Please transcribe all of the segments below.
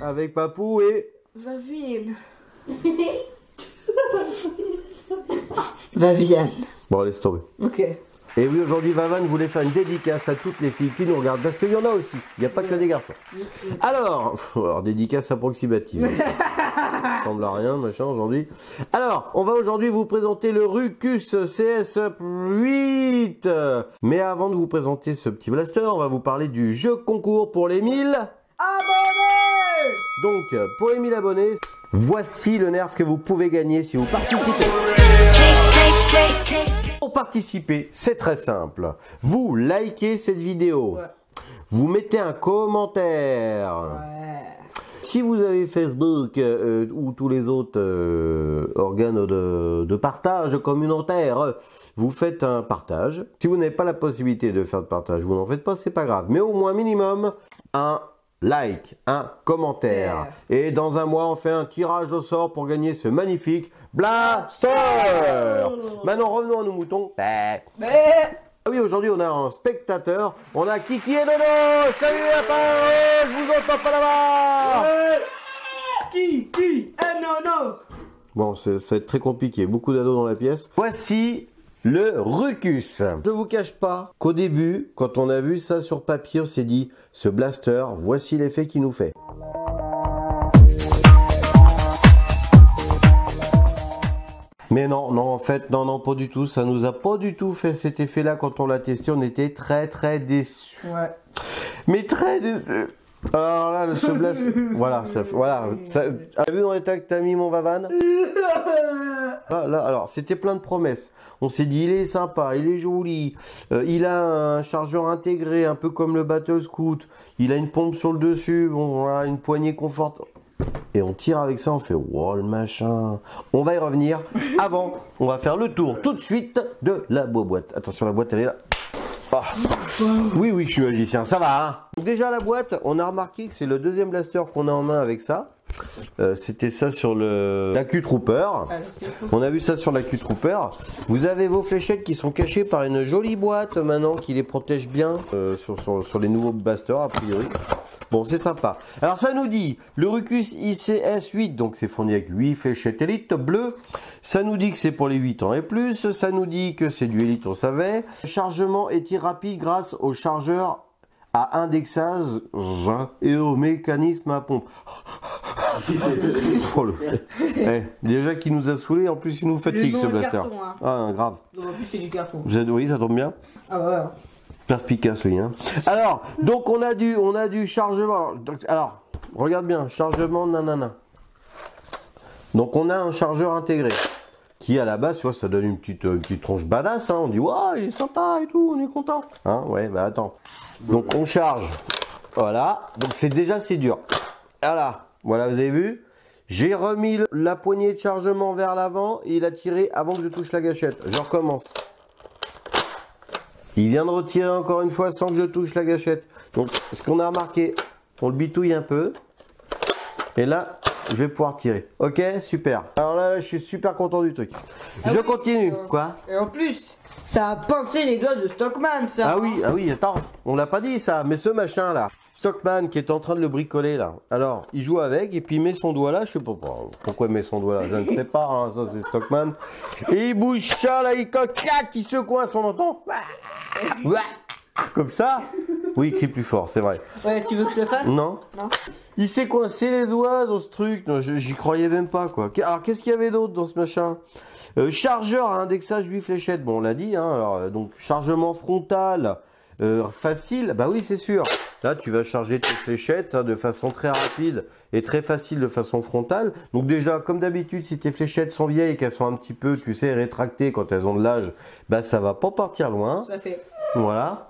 avec Papou et... Vavine. Vavienne. Bon, laisse tomber. Ok. Et oui, aujourd'hui, Vavan voulait faire une dédicace à toutes les filles qui nous regardent, parce qu'il y en a aussi, il n'y a pas que des garçons. Alors, dédicace approximative. Ça ressemble à rien, machin, aujourd'hui. Alors, on va aujourd'hui vous présenter le Ruckus CS8. Mais avant de vous présenter ce petit blaster, on va vous parler du jeu concours pour les 1000 abonnés. Donc, pour les 1000 abonnés, voici le nerf que vous pouvez gagner si vous participez. Pour participer, c'est très simple. Vous likez cette vidéo. Ouais. Vous mettez un commentaire. Ouais. Si vous avez Facebook ou tous les autres organes de partage communautaire, vous faites un partage. Si vous n'avez pas la possibilité de faire de partage, vous n'en faites pas, c'est pas grave. Mais au moins minimum un like, un commentaire. Et dans un mois, on fait un tirage au sort pour gagner ce magnifique Blaster. Maintenant, revenons à nos moutons. Ah oui, aujourd'hui, on a un spectateur. On a Kiki et Dodo. Salut la parole, je vous entends pas là-bas. Kiki et Nono. Bon, ça va être très compliqué. Beaucoup d'ados dans la pièce. Voici le Ruckus. Je vous cache pas qu'au début, quand on a vu ça sur papier, on s'est dit, ce blaster, voici l'effet qu'il nous fait. Mais non, non, en fait, non, pas du tout. Ça nous a pas du tout fait cet effet-là quand on l'a testé. On était très déçus. Ouais. Mais très déçus. Alors là, ce blaster, voilà, ça, as vu dans l'état que t'as mis mon Vavan? Là, alors, c'était plein de promesses. On s'est dit, il est sympa, il est joli, il a un chargeur intégré, un peu comme le Battle Scout, il a une pompe sur le dessus, bon, voilà, une poignée confortable. Et on tire avec ça, on fait, wow, le machin. On va y revenir. Avant, on va faire le tour tout de suite de la boîte. Attention, la boîte, elle est là. Ah. Oui, je suis magicien, ça va, hein. Donc déjà, la boîte, on a remarqué que c'est le deuxième blaster qu'on a en main avec ça. C'était ça sur la Q-Trooper. On a vu ça sur la Q-Trooper. Vous avez vos fléchettes qui sont cachées par une jolie boîte maintenant qui les protège bien sur les nouveaux blasters a priori. Bon, c'est sympa. Alors ça nous dit le Ruckus ICS8, donc c'est fourni avec 8 fléchettes Elite bleues. Ça nous dit que c'est pour les 8 ans et plus. Ça nous dit que c'est du Elite, on savait. Le chargement est rapide grâce au chargeur à indexage et au mécanisme à pompe. Oh, déjà qu'il nous a saoulé, en plus il nous fatigue ce blaster. Carton, hein. Ah, grave. Donc, en plus c'est du carton. Oui, ça tombe bien. Ah ouais. Perspicace lui, hein. Alors, donc on a du chargement. Alors, regarde bien, chargement nanana. Donc on a un chargeur intégré qui à la base, tu vois, ça donne une petite tronche badass, hein. On dit waouh, il est sympa et tout, on est content. Hein, ouais, bah attends. Donc on charge. Voilà. Donc c'est dur. Voilà, vous avez vu? J'ai remis la poignée de chargement vers l'avant et il a tiré avant que je touche la gâchette. Je recommence. Il vient de retirer encore une fois sans que je touche la gâchette. Donc, ce qu'on a remarqué, on le bitouille un peu. Et là, je vais pouvoir tirer. Ok, super. Alors là, je suis super content du truc. Je continue. Quoi? Et en plus, ça a pincé les doigts de Stockman, ça. Ah oui, attends. On l'a pas dit ça. Mais ce machin là, Stockman qui est en train de le bricoler là. Alors, il joue avec et puis il met son doigt là. Je sais pas pourquoi il met son doigt là. Je ne sais pas. Hein, ça, c'est Stockman. Et il bouge ça là, il claque, il se coince, on entend. Comme ça. Oui, il crie plus fort, c'est vrai. Ouais, tu veux que je le fasse? Non. Il s'est coincé les doigts dans ce truc. J'y croyais même pas, quoi. Alors, qu'est-ce qu'il y avait d'autre dans ce machin? Chargeur à indexage 8 fléchettes. Bon, on l'a dit, hein. Alors, donc, chargement frontal facile. Bah oui, c'est sûr. Là, tu vas charger tes fléchettes de façon très rapide et très facile de façon frontale. Donc déjà, comme d'habitude, si tes fléchettes sont vieilles et qu'elles sont un petit peu, tu sais, rétractées quand elles ont de l'âge, bah ça va pas partir loin. Ça fait. Voilà.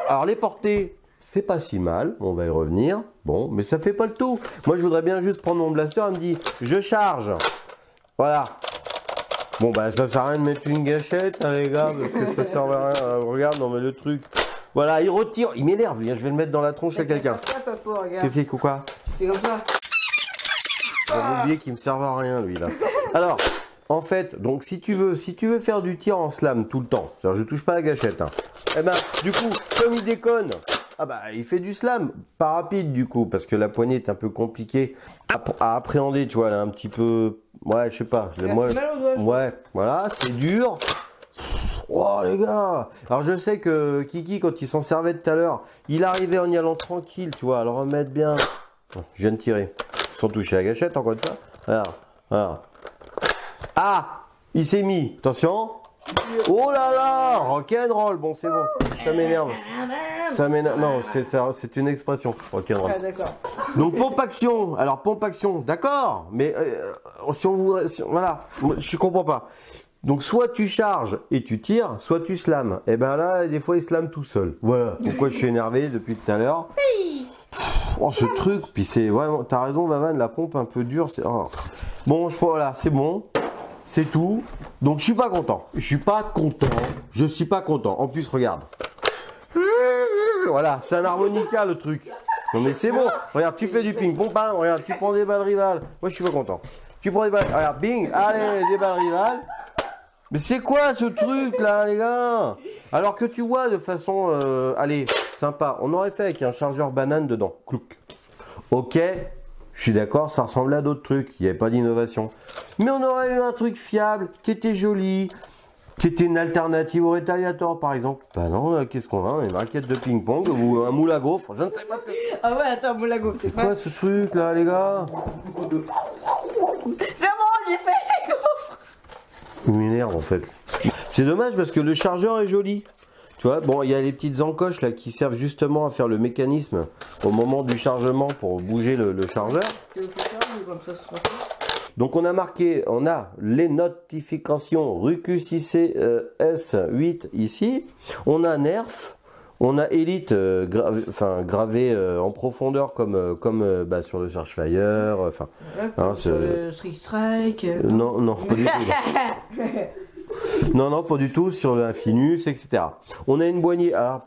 Alors les portées, c'est pas si mal. On va y revenir. Bon, mais ça fait pas le tout. Moi, je voudrais bien juste prendre mon blaster et me dire, je charge. Voilà. Bon, bah ça sert à rien de mettre une gâchette, hein, les gars, parce que ça sert à rien. Regarde, non mais le truc. Voilà, il retire, il m'énerve, lui, hein, je vais le mettre dans la tronche à quelqu'un. Tu fais quoi? Tu fais comme ça. J'avais oublié qu'il me servait à rien, lui, là. Alors, en fait, donc si tu veux faire du tir en slam tout le temps, c'est-à-dire je touche pas à la gâchette, hein, eh ben, du coup, comme il déconne Ah bah il fait du slam, pas rapide du coup, parce que la poignée est un peu compliquée à appréhender, tu vois, elle est un petit peu... Ouais, je sais pas. Moi, ouais, voilà, c'est dur. Oh les gars. Alors je sais que Kiki, quand il s'en servait tout à l'heure, il arrivait en y allant tranquille, tu vois, à le remettre bien. Bon, je viens de tirer, sans toucher la gâchette, encore une fois. Alors. Ah, il s'est mis, attention. Oh là là, rock'n'roll, bon c'est bon, ça m'énerve. Ça m'énerve, non, c'est une expression, rock'n'roll. Ah d'accord. Donc pompe action, alors pompe action, d'accord, mais si on vous... voilà, je comprends pas. Donc soit tu charges et tu tires, soit tu slams. Et ben là, des fois il slame tout seul. Voilà, pourquoi je suis énervé depuis tout à l'heure. Oh ce truc, puis c'est vraiment, t'as raison Vavan, la pompe un peu dure, c'est... Oh. Bon, voilà, c'est bon. C'est tout. Donc je suis pas content. Je suis pas content. En plus, regarde. Voilà, c'est un harmonica le truc. Non mais c'est bon. Regarde, tu fais du ping-pong, regarde, tu prends des balles rivales. Moi je suis pas content. Tu prends des balles, regarde, bing, allez, des balles rivales. Mais c'est quoi ce truc là, les gars? Alors que tu vois de façon, allez, sympa. On aurait fait avec un chargeur banane dedans. Clouc. Ok. Je suis d'accord, ça ressemblait à d'autres trucs, il n'y avait pas d'innovation. Mais on aurait eu un truc fiable, qui était joli, qui était une alternative au Retaliator par exemple. Bah non, qu'est-ce qu'on a? Une raquette de ping-pong ou un moule à gaufre, je ne sais pas ce que... Ah ouais, attends, moule à gaufre, c'est quoi ce truc là, les gars? C'est bon, j'ai fait les gaufres. Il m'énerve en fait. C'est dommage parce que le chargeur est joli. Tu vois, bon, il y a les petites encoches là qui servent justement à faire le mécanisme au moment du chargement pour bouger le chargeur. Donc on a marqué, on a les notifications Ruckus IC S8 ici. On a Nerf, on a Elite gravé en profondeur comme bah, sur le Searchfire. Sur le Strike. Non, pas du tout. Non, pas du tout, sur l'Infinus, etc. On a une poignée, alors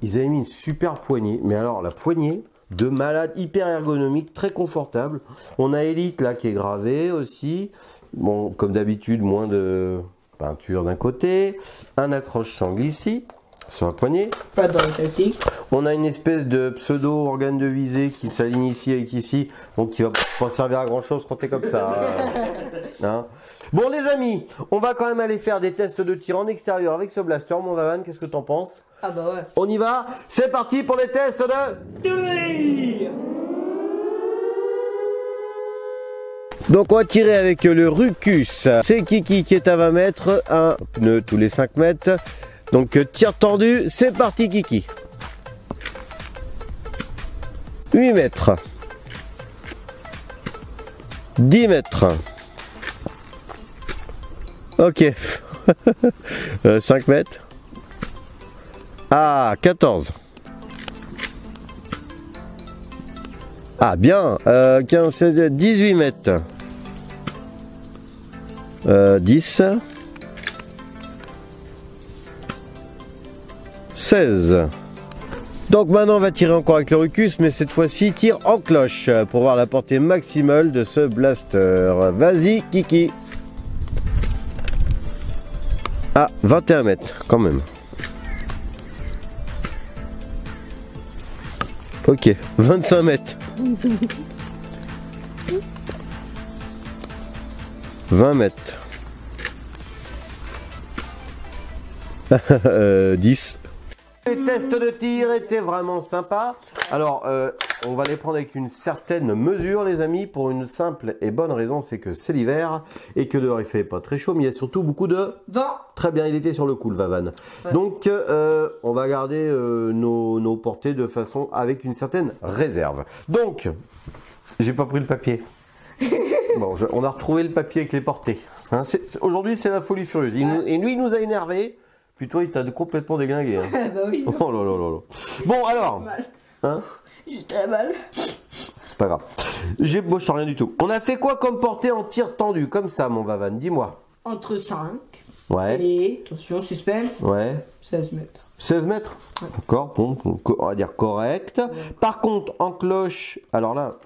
ils avaient mis une super poignée, mais alors la poignée de malade, hyper ergonomique, très confortable. On a Elite là qui est gravé aussi, bon, comme d'habitude, moins de peinture d'un côté, un accroche-sangle ici, sur la poignée. Pas dans le classique. On a une espèce de pseudo organe de visée qui s'aligne ici avec ici, donc qui va pas servir à grand chose quand t'es comme ça. Hein. Bon les amis, on va quand même aller faire des tests de tir en extérieur avec ce blaster. Mon Vavan, qu'est-ce que t'en penses? Ah bah ouais. On y va, c'est parti pour les tests de tir. Donc on va tirer avec le Ruckus. C'est Kiki qui est à 20 mètres, un pneu tous les 5 mètres. Donc tir tendu, c'est parti Kiki. 8 mètres. 10 mètres. Ok. 5 mètres. Ah, 14. Ah, bien. 15, 16, 18 mètres. 10. 16. Donc maintenant on va tirer encore avec le Ruckus, mais cette fois-ci tir en cloche pour voir la portée maximale de ce blaster. Vas-y Kiki. Ah, 21 mètres quand même. Ok, 25 mètres. 20 mètres. 10. Les tests de tir étaient vraiment sympas. Alors, on va les prendre avec une certaine mesure, les amis, pour une simple et bonne raison, c'est que c'est l'hiver et que dehors il fait pas très chaud, mais il y a surtout beaucoup de vent. Très bien, il était sur le coup, le Vavan. Ouais. Donc, on va garder nos portées de façon avec une certaine réserve. Donc, j'ai pas pris le papier. Bon, on a retrouvé le papier avec les portées. Hein, aujourd'hui, c'est la folie furieuse. Et lui, il nous a énervé. Puis toi, il t'a complètement déglingué. Hein. Bah oui. Oh là là là là. Bon, alors. Hein? J'ai très mal. C'est pas grave. Je sens rien du tout. On a fait quoi comme portée en tir tendu? Comme ça, mon Vavan, dis-moi. Entre 5. Ouais. Et, attention, suspense. Ouais. 16 mètres. 16 mètres? Ouais. D'accord, bon, on va dire correct. Ouais. Par contre, en cloche, alors là,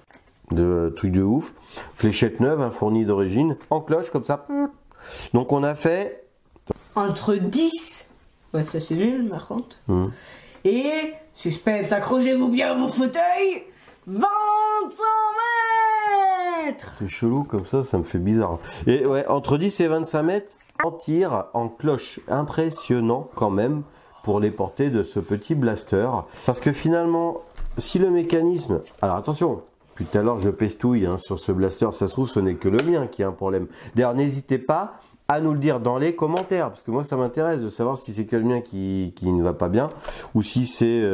truc de ouf. Fléchette neuve, hein, fournie d'origine. En cloche, comme ça. Donc on a fait... Entre 10. Ouais, ça c'est nul, par contre. Et Suspense, accrochez-vous bien à vos fauteuils. 25 mètres. C'est chelou comme ça me fait bizarre. Et ouais, entre 10 et 25 mètres, en tir, en cloche. Impressionnant quand même pour les portées de ce petit blaster. Parce que finalement, si le mécanisme... Alors attention, depuis tout à l'heure je pestouille hein, sur ce blaster, ça se trouve ce n'est que le mien qui a un problème. D'ailleurs n'hésitez pas à nous le dire dans les commentaires, parce que moi ça m'intéresse de savoir si c'est que le mien qui ne va pas bien, ou si c'est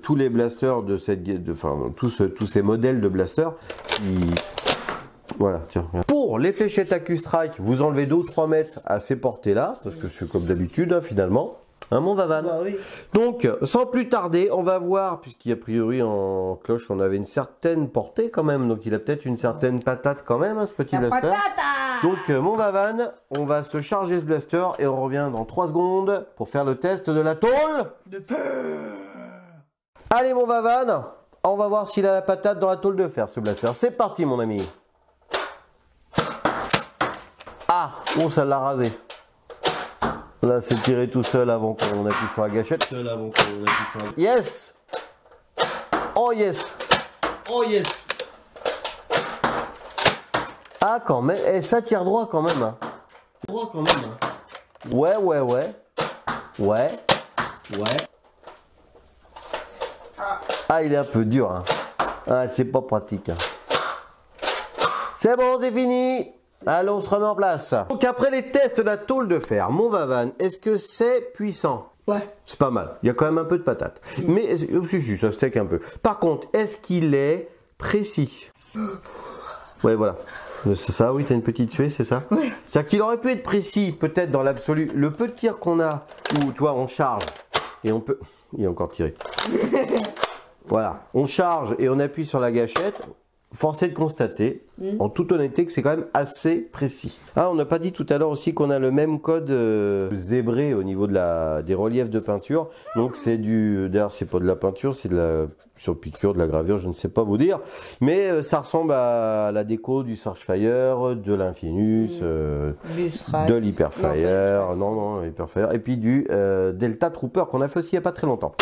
tous les blasters de cette... Enfin, tous ces modèles de blasters qui... Voilà, tiens. Pour les fléchettes AccuStrike, vous enlevez 2 ou 3 mètres à ces portées-là, parce que c'est comme d'habitude, hein, finalement. Hein, mon Vavan. Bah oui. Donc, sans plus tarder, on va voir, puisqu'a priori en cloche, on avait une certaine portée quand même, donc il a peut-être une certaine patate quand même, hein, ce petit blaster. Donc, mon Vavan, on va se charger ce blaster et on revient dans 3 secondes pour faire le test de la tôle de fer. Allez, mon Vavan, on va voir s'il a la patate dans la tôle de fer, ce blaster. C'est parti, mon ami. Ah, oh, ça l'a rasé. Là, c'est tiré tout seul avant qu'on appuie sur la gâchette. Yes! Oh yes! Oh yes! Ah, quand même. Eh, ça tire droit quand même. Hein. Droit quand même. Hein. Ouais. Ouais. Ah, il est un peu dur. Hein. Ah, c'est pas pratique. Hein. C'est bon, c'est fini! Allons, on se remet en place. Donc après les tests de la tôle de fer, mon Vavan, est-ce que c'est puissant? Ouais. C'est pas mal. Il y a quand même un peu de patate. Mais si, ça steak un peu. Par contre, est-ce qu'il est précis? Ouais, voilà. C'est ça, oui, t'as une petite suée, c'est ça? Oui. C'est-à-dire qu'il aurait pu être précis, peut-être dans l'absolu. Le peu de tir qu'on a, où, tu vois, on charge et on peut... Il est encore tiré. Voilà. On charge et on appuie sur la gâchette. Force est de constater, en toute honnêteté, que c'est quand même assez précis. Ah, on n'a pas dit tout à l'heure aussi qu'on a le même code zébré au niveau de des reliefs de peinture. Donc c'est du... D'ailleurs, c'est pas de la peinture, c'est de la surpiqûre, de la gravure, je ne sais pas vous dire. Mais ça ressemble à la déco du Surfire, de l'Infinus, de l'Hyperfire. Non, Hyperfire. Et puis du Delta Trooper qu'on a fait aussi il n'y a pas très longtemps.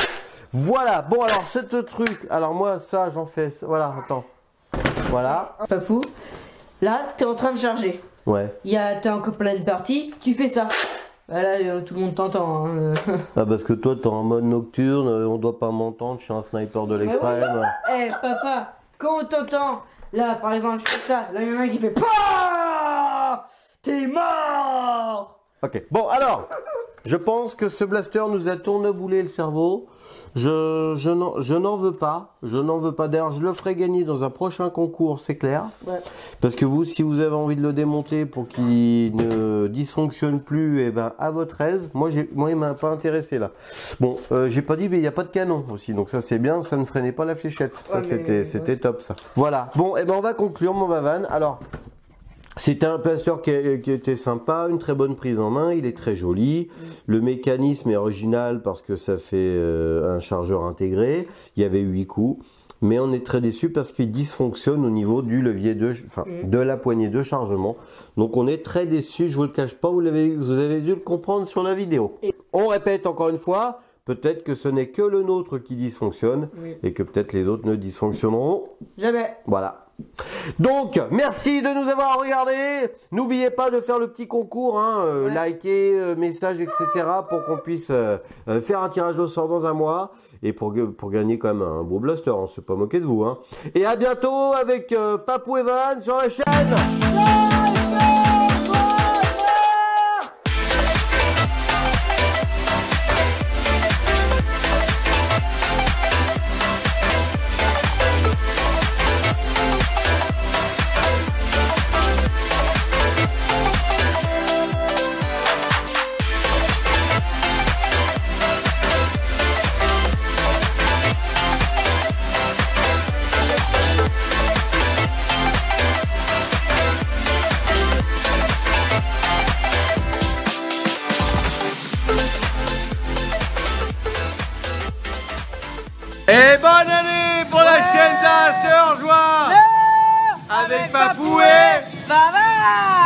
Voilà, bon alors, ce truc... Alors moi, ça, j'en fais... Voilà, attends. Voilà. Papou, là, t'es en train de charger. Ouais. T'es en pleine partie, tu fais ça. Là, tout le monde t'entend. Hein. Ah, parce que toi, t'es en mode nocturne, on doit pas m'entendre, je suis un sniper de l'extrême. Eh, papa, quand on t'entend, là, par exemple, je fais ça, là, il y en a un qui fait PAH, t'es mort. Ok, bon, alors, je pense que ce blaster nous a tourneboulé le cerveau. Je n'en veux pas. D'ailleurs, je le ferai gagner dans un prochain concours, c'est clair. Ouais. Parce que vous, si vous avez envie de le démonter pour qu'il ne dysfonctionne plus, eh ben, à votre aise. Moi, il m'a pas intéressé là. Bon, j'ai pas dit, mais il n'y a pas de canon aussi. Donc ça, c'est bien. Ça ne freinait pas la fléchette. Ça, c'était top, ça. Voilà. Bon, eh ben, on va conclure, mon Vavan. Alors, c'était un blaster qui était sympa, une très bonne prise en main, il est très joli. Le mécanisme est original parce que ça fait un chargeur intégré. Il y avait 8 coups, mais on est très déçu parce qu'il dysfonctionne au niveau du levier de la poignée de chargement. Donc on est très déçu, je vous le cache pas, vous avez dû le comprendre sur la vidéo. On répète encore une fois, peut-être que ce n'est que le nôtre qui dysfonctionne et que peut-être les autres ne dysfonctionneront jamais. Voilà. Donc, merci de nous avoir regardés. N'oubliez pas de faire le petit concours, hein, liker, message, etc. pour qu'on puisse faire un tirage au sort dans un mois. Et pour gagner quand même un beau blaster, on ne s'est pas moqué de vous. Hein. Et à bientôt avec Papou et Van sur la chaîne. Et bonne année pour la chaîne d'After Joie avec Papou et Vavan.